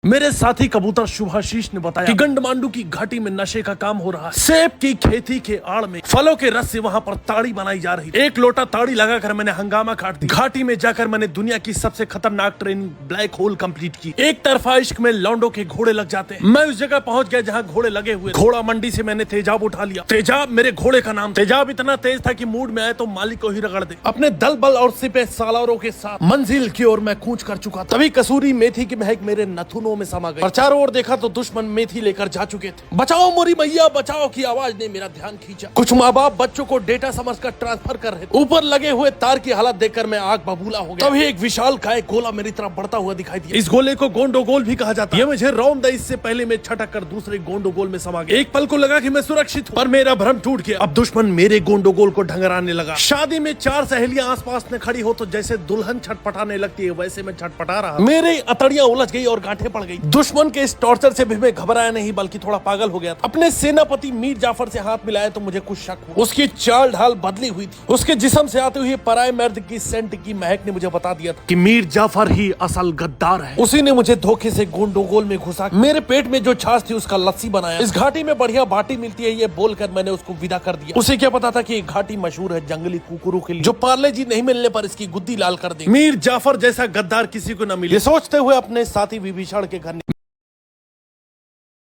मेरे साथी कबूतर शुभाशीष ने बताया कि गंडमांडू की घाटी में नशे का काम हो रहा है। सेब की खेती के आड़ में फलों के रस से वहाँ पर ताड़ी बनाई जा रही। एक लोटा ताड़ी लगाकर मैंने हंगामा काट दी। घाटी में जाकर मैंने दुनिया की सबसे खतरनाक ट्रेनिंग ब्लैक होल कंप्लीट की। एक तरफा इश्क में लौंडों के घोड़े लग जाते हैं। मैं उस जगह पहुंच गया जहाँ घोड़े लगे हुए। घोड़ा मंडी से मैंने तेजाब उठा लिया। तेजाब मेरे घोड़े का नाम। तेजाब इतना तेज था कि मूड में आए तो मालिक को ही रगड़ दे। अपने दल बल और सिपे सालारों के साथ मंजिल की ओर मैं कूच कर चुका। तभी कसूरी मेथी की महक मेरे नथुनों में समा गई। चारों ओर देखा तो दुश्मन मेथी लेकर जा चुके थे। बचाओ मोरी मैया बचाओ की आवाज ने मेरा ध्यान खींचा। कुछ माँ बाप बच्चों को डेटा समझकर ट्रांसफर कर रहे थे। ऊपर लगे हुए तार की हालत देखकर मैं आग बबूला हो गया। तभी एक विशाल काय गोला मेरी तरफ बढ़ता हुआ दिखाई दिया। इस गोले को गोंडोगोल भी कहा जाता है। ये मुझे रौंद दे। इससे पहले मैं छटक कर दूसरे गोंडोगोल में समा गया। एक पल को लगा कि मैं सुरक्षित हूँ, पर मेरा भ्रम टूट गया। अब दुश्मन मेरे गोंडोगोल को ढंगराने लगा। शादी में चार सहेलियां आसपास न खड़ी हो तो जैसे दुल्हन छटपटाने लगती है वैसे मैं छटपटा रहा। मेरे अतड़ियां उलझ गई और गांठें पड़ गई। दुश्मन के इस टॉर्चर से भी मैं घबराया नहीं बल्कि थोड़ा पागल हो गया था। अपने सेनापति मीर जाफर से हाथ मिलाया तो मुझे कुछ शक हुआ। उसकी चाल ढाल बदली हुई थी। उसके जिस्म से आते हुए पराये मर्द की सेंट की महक ने मुझे बता दिया था कि मीर जाफर ही असल गद्दार है। उसी ने मुझे धोखे से गोंडोगोल में घुसा मेरे पेट में जो छाछ थी उसका लस्सी बनाया। इस घाटी में बढ़िया बाटी मिलती है ये बोलकर मैंने उसको विदा कर दिया। उसे क्या पता था कि घाटी मशहूर है जंगली कुकुरों के लिए जो पार्ले जी नहीं मिलने पर इसकी गुद्दी लाल कर दे। मीर जाफर जैसा गद्दार किसी को न मिले। ये सोचते हुए अपने साथी विभीषण के घर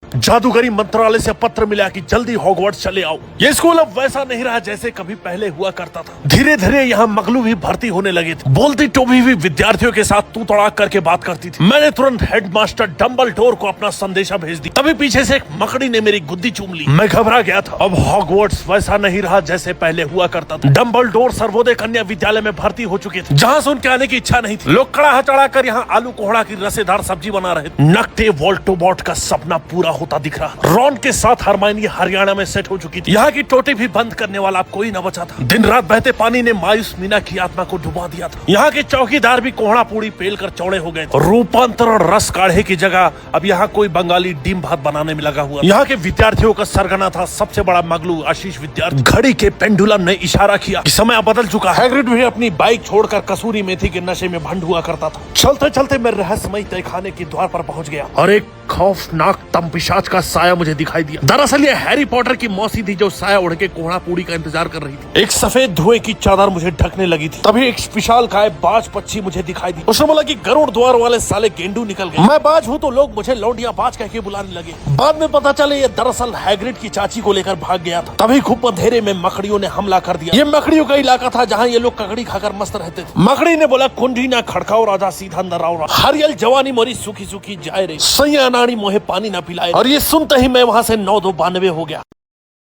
जादूगरी मंत्रालय से पत्र मिला कि जल्दी हॉगवर्ट्स चले आओ। ये स्कूल अब वैसा नहीं रहा जैसे कभी पहले हुआ करता था। धीरे धीरे यहाँ मगलू भी भर्ती होने लगे थे। बोलती टोबी भी विद्यार्थियों के साथ तू तड़ाक करके बात करती थी। मैंने तुरंत हेडमास्टर डम्बलडोर को अपना संदेशा भेज दी। तभी पीछे से एक मकड़ी ने मेरी गुद्दी चूम ली। मैं घबरा गया था। अब हॉगवर्ट्स वैसा नहीं रहा जैसे पहले हुआ करता था। डम्बलडोर सर्वोदय कन्या विद्यालय में भर्ती हो चुके थे जहाँ से उनके आने की इच्छा नहीं थी। लोग कड़ा चढ़ा कर यहाँ आलू कोहड़ा की रसेदार सब्जी बना रहे थे। नकटे वोल्टोबॉट का सपना पूरा होता दिख रहा। रॉन के साथ हरमाइनी हरियाणा में सेट हो चुकी थी। यहाँ की टोटी भी बंद करने वाला अब कोई न बचा था। दिन रात बहते पानी ने मायूस मीना की आत्मा को डुबा दिया था। यहाँ के चौकीदार भी कोहड़ा पूड़ी पेल कर चौड़े हो गए। रूपांतरण रस काढ़े की जगह अब यहाँ कोई बंगाली डीम भात बनाने में लगा हुआ। यहाँ के विद्यार्थियों का सरगना था सबसे बड़ा मगलू आशीष विद्यार्थी। घड़ी के पेंडुलम ने इशारा किया कि समय बदल चुका है। हैग्रिड भी अपनी बाइक छोड़कर कसूरी मेथी के नशे में भंड हुआ करता था। चलते चलते मैं रहस्यमय तहखाने के द्वार पर पहुंच गया और एक खौफनाक तमपिशाच का साया मुझे दिखाई दिया। दरअसल ये हैरी पॉटर की मौसी थी जो साया उड़ के कोहड़ा पूड़ी का इंतजार कर रही थी। एक सफेद धुएं की चादर मुझे ढकने लगी थी। तभी एक विशाल काय बाज पक्षी मुझे दिखाई दी। उसने बोला कि गरुड़ द्वार वाले साले गेंडू निकल गए। मैं बाज हूँ तो लोग मुझे लौंडिया बाज कह के बुलाने लगे। बाद में पता चले ये दरअसल हैग्रिड की चाची को लेकर भाग गया था। तभी खूब अंधेरे में मकड़ियों ने हमला कर दिया। ये मकड़ियों का इलाका था जहाँ ये लोग ककड़ी खाकर मस्त रहते थे। मकड़ी ने बोला कुंडी ना खड़काओ राजा सीधा अंदर आओ। हरियल जवानी मोरी सूखी सूखी जाए रे सैया नाड़ी मोहे पानी न पिलाए। और ये सुनते ही मैं वहाँ से 9-2-92 हो गया।